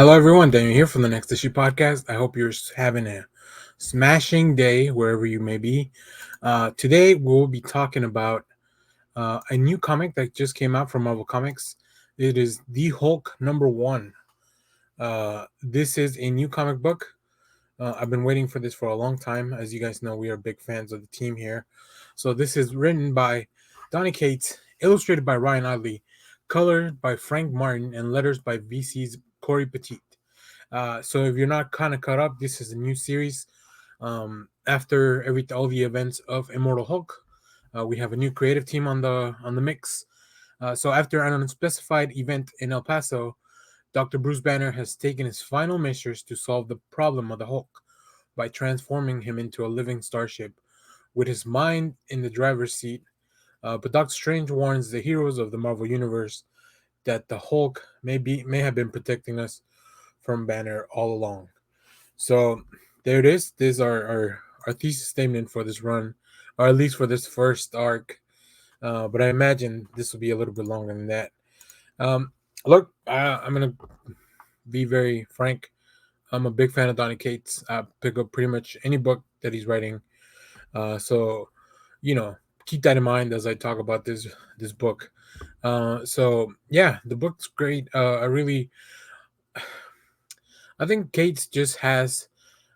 Hello, everyone. Daniel here from the Next Issue Podcast. I hope you're having a smashing day wherever you may be. Today, we'll be talking about a new comic that just came out from Marvel Comics. It is The Hulk #1. This is a new comic book. I've been waiting for this for a long time. As you guys know, we are big fans of the team here. So, this is written by Donny Cates, illustrated by Ryan Ottley, colored by Frank Martin, and letters by VC's Cory Petit. So if you're not kind of caught up, this is a new series. After all the events of Immortal Hulk, we have a new creative team on the mix. So after an unspecified event in El Paso, Dr. Bruce Banner has taken his final measures to solve the problem of the Hulk by transforming him into a living starship with his mind in the driver's seat. But Doctor Strange warns the heroes of the Marvel Universe that the Hulk may have been protecting us from Banner all along. So there it is. This is our thesis statement for this run, or at least for this first arc. But I imagine this will be a little bit longer than that. Um, Look, I'm gonna be very frank. I'm a big fan of Donny Cates. I pick up pretty much any book that he's writing. So, you know, keep that in mind as I talk about this book. So yeah, the book's great. I think Cates just has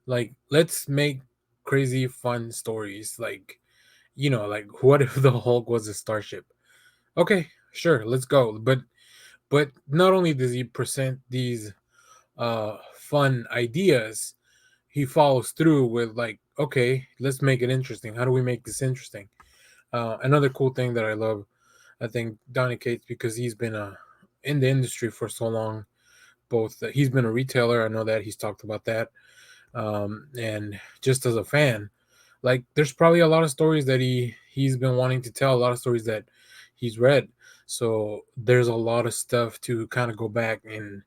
like let's make crazy fun stories like what if the Hulk was a starship? Okay, sure, let's go. But not only does he present these fun ideas, he follows through with like, okay, let's make it interesting. How do we make this interesting? Another cool thing that I love, I think Donny Cates, because he's been in the industry for so long. Both he's been a retailer, I know that he's talked about that, and just as a fan, like there's probably a lot of stories that he's been wanting to tell, a lot of stories that he's read. So there's a lot of stuff to kind of go back and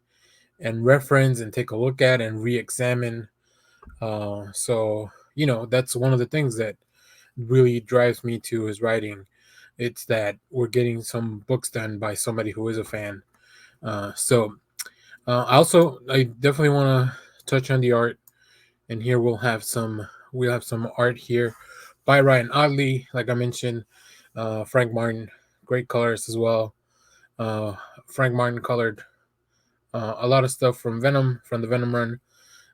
reference and take a look at and re-examine. So that's one of the things that really drives me to his writing. It's that we're getting some books done by somebody who is a fan. I definitely want to touch on the art, and here we'll have some art here by Ryan Ottley, like I mentioned. Frank Martin, great colorist as well. Uh, Frank Martin colored a lot of stuff from the Venom run.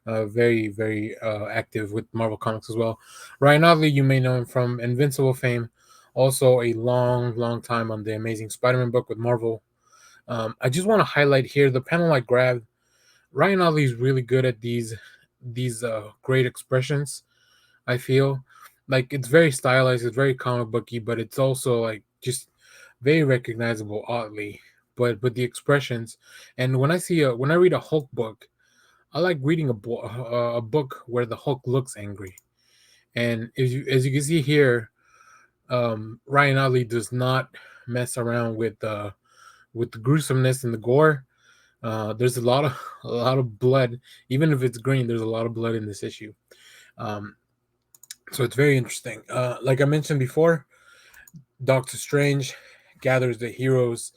Very very active with Marvel Comics as well. Ryan Ottley, you may know him from Invincible fame, also a long time on the Amazing Spider-Man book with Marvel. I just want to highlight here the panel I grabbed. Ryan Ottley is really good at these great expressions. I feel like it's very stylized, it's very comic booky, but it's also like just very recognizable oddly. But the expressions, and when I read a Hulk book, I like reading a book where the Hulk looks angry. And as you can see here, Ryan Ottley does not mess around with the gruesomeness and the gore. There's a lot of blood, even if it's green. There's a lot of blood in this issue. Um, so it's very interesting. Like I mentioned before, Doctor Strange gathers the heroes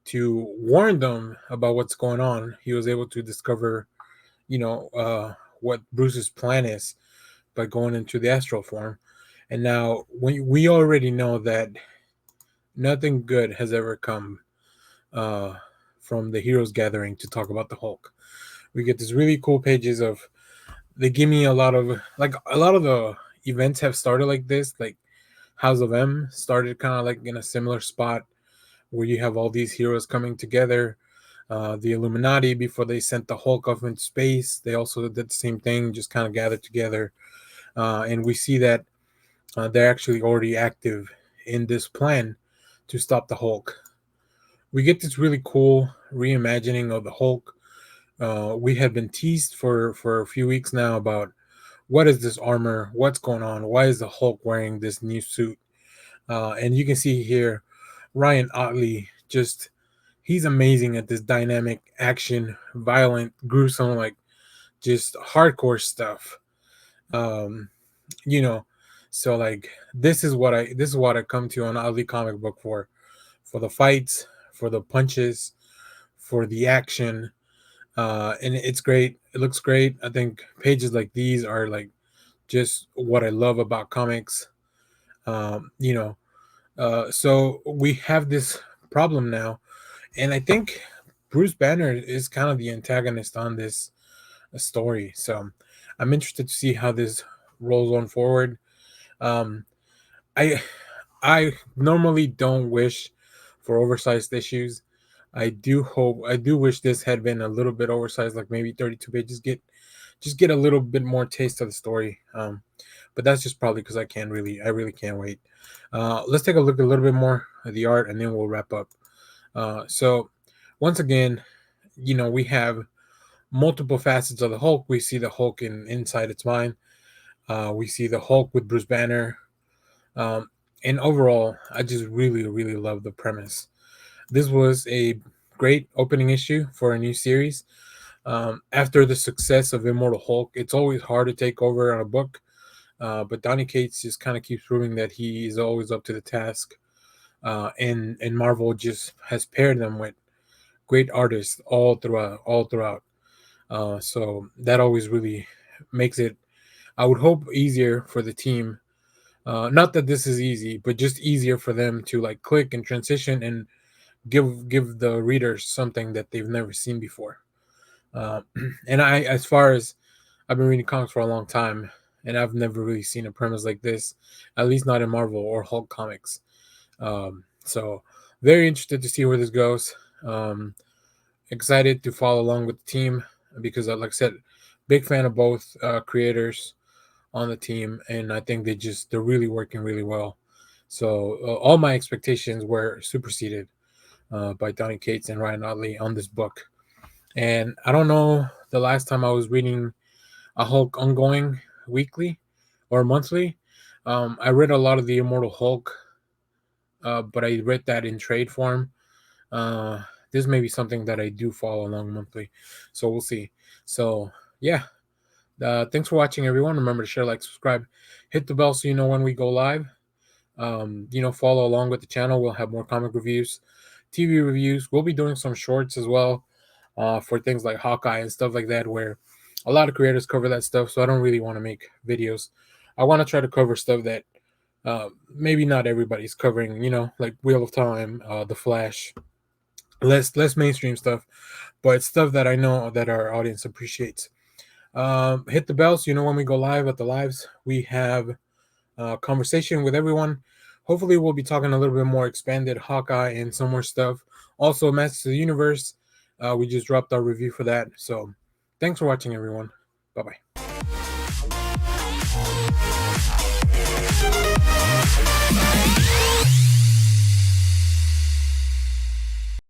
to warn them about what's going on. He was able to discover, what Bruce's plan is by going into the astral form. And now we already know that nothing good has ever come uh, from the heroes gathering to talk about the Hulk. We get these really cool pages of they give me a lot of the events have started like this, like House of M started kind of like in a similar spot where you have all these heroes coming together. The Illuminati, before they sent the Hulk off into space, they also did the same thing, just kind of gathered together. And we see that they're actually already active in this plan to stop the Hulk. We get this really cool reimagining of the Hulk. We have been teased for a few weeks now about what is this armor, what's going on, why is the Hulk wearing this new suit, and you can see here Ryan Ottley just he's amazing at this dynamic action, violent, gruesome, like just hardcore stuff. Um, you know, so like this is what I come to an Ottley comic book for the fights, for the punches, for the action. And it's great. It looks great. I think pages like these are like just what I love about comics. You know, so we have this problem now, and I think Bruce Banner is kind of the antagonist on this story. So I'm interested to see how this rolls on forward. Um, I I normally don't wish for oversized issues. I do wish this had been a little bit oversized, like maybe 32 pages. Get a little bit more taste of the story. But that's just probably because I really can't wait. Let's take a look a little bit more at the art, and then we'll wrap up. So once again, we have multiple facets of the Hulk. We see the Hulk inside its mind. We see the Hulk with Bruce Banner. Um, and overall, I just really, really love the premise. This was a great opening issue for a new series. After the success of Immortal Hulk, it's always hard to take over on a book, but Donny Cates just kind of keeps proving that he is always up to the task. And Marvel just has paired them with great artists all throughout. So that always really makes it, I would hope, easier for the team. Not that this is easy, but just easier for them to like click and transition and give the readers something that they've never seen before. Uh, and as far as I've been reading comics for a long time, and I've never really seen a premise like this, at least not in Marvel or Hulk comics. So very interested to see where this goes. Excited to follow along with the team because, like I said, big fan of both creators on the team, and I think they're really working really well. So all my expectations were superseded by Donny Cates and Ryan Ottley on this book. And I don't know the last time I was reading a Hulk ongoing weekly or monthly. I read a lot of the Immortal Hulk, but I read that in trade form. This may be something that I do follow along monthly, so we'll see. So yeah, thanks for watching, everyone. Remember to share, like, subscribe, hit the bell so you know when we go live. Follow along with the channel. We'll have more comic reviews, TV reviews. We'll be doing some shorts as well for things like Hawkeye and stuff like that, where a lot of creators cover that stuff. So I don't really want to make videos. I want to try to cover stuff that maybe not everybody's covering. Like Wheel of Time, The Flash, less mainstream stuff, but stuff that I know that our audience appreciates. Hit the bell so you know when we go live. At the lives, we have conversation with everyone. Hopefully, we'll be talking a little bit more expanded Hawkeye and some more stuff. Also, Masters of the Universe. We just dropped our review for that. So, thanks for watching, everyone. Bye bye.